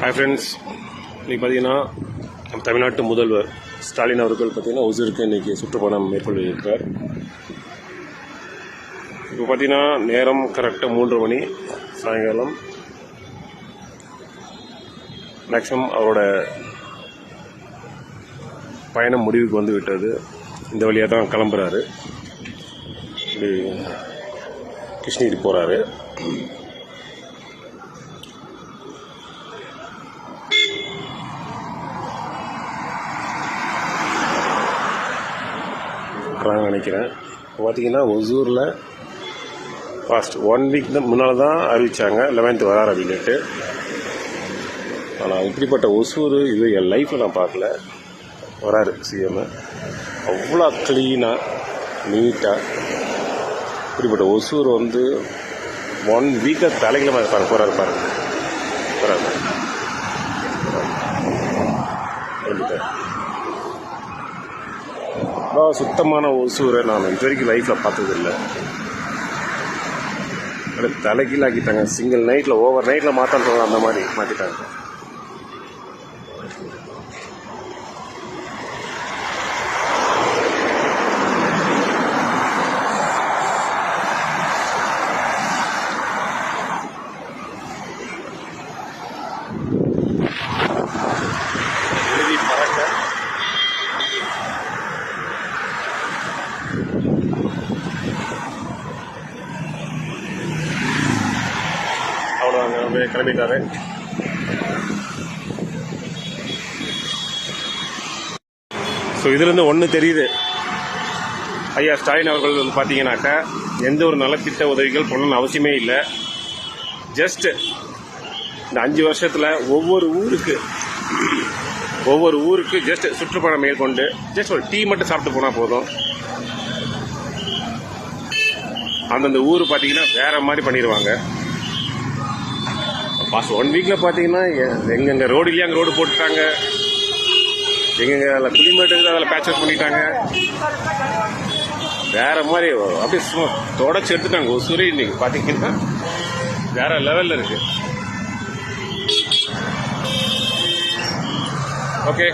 Hi friends, இன்றைக்கி பார்த்தீங்கன்னா தமிழ்நாட்டு முதல்வர் ஸ்டாலின் அவர்கள் பார்த்தீங்கன்னா ஒசூருக்கு இன்றைக்கி சுற்றுப்பயணம் மேற்கொள்ளியிருக்கிறார். இப்போ பார்த்தீங்கன்னா நேரம் கரெக்டாக 3:30 மணி சாயங்காலம். மேக்ஸிமம் அவரோட பயணம் முடிவுக்கு வந்து விட்டது. இந்த வழியாக தான் கிளம்புறாரு. இப்படி கிருஷ்ணகிரி போகிறாரு. நினைக்கிறேன். இப்போ பார்த்தீங்கன்னா ஒசூரில் ஃபாஸ்ட் 1 வீக் தான் முன்னால் தான் அறிவித்தாங்க 11th வராரு அப்படின்ட்டு. ஆனால் இப்படிப்பட்ட ஒசூர் இது என் லைஃப்பில் நான் பார்க்கல. வராரு சிஎம், அவ்வளோ க்ளீனாக நீட்டாக. இப்படிப்பட்ட ஒசூர் வந்து 1 வீக்கை தலைகளை போகிறாரு பாருங்க. போகிறாரு சுத்தமான ஒசூரை நான் இது வரைக்கும் லைஃப்பில் பார்த்ததில்லை. தலைகீழ் ஆக்கிட்டாங்க. சிங்கிள் நைட்டில் ஓவர் நைட்டில் மாற்றான்னு அந்த மாதிரி மாற்றிட்டாங்க. அவ்வளோதாங்க, கிளம்பிட்டாரு. ஸோ இதுலேருந்து ஒன்று தெரியுது, ஐயா ஸ்டாலின் அவர்கள் வந்து பார்த்தீங்கன்னாக்கா எந்த ஒரு நலத்திட்ட உதவிகள் பண்ணணும்னு அவசியமே இல்லை. ஜஸ்ட் இந்த 5 வருஷத்தில் ஒவ்வொரு ஊருக்கு ஜஸ்ட் சுற்றுப்பயணம் மேற்கொண்டு ஜஸ்ட் ஒரு டீ மட்டும் சாப்பிட்டு போனால் போதும். அந்தந்த ஊர் பார்த்தீங்கன்னா வேறு மாதிரி பண்ணிடுவாங்க. பாஸ்ட் 1 வீக்கில் பார்த்தீங்கன்னா எங்கெங்கே ரோடு இல்லையா அங்கே ரோடு போட்டுட்டாங்க. எங்கெங்கே அதில் குளிமேட்டு இருக்குது அதில் பேட்ச் பண்ணிட்டாங்க. வேறு மாதிரி அப்படியே சும்மா தொடச்சி எடுத்துட்டாங்க. ஒசூரே இன்னைக்கு பார்த்தீங்கன்னா வேறு லெவலில் இருக்குது. ஓகே.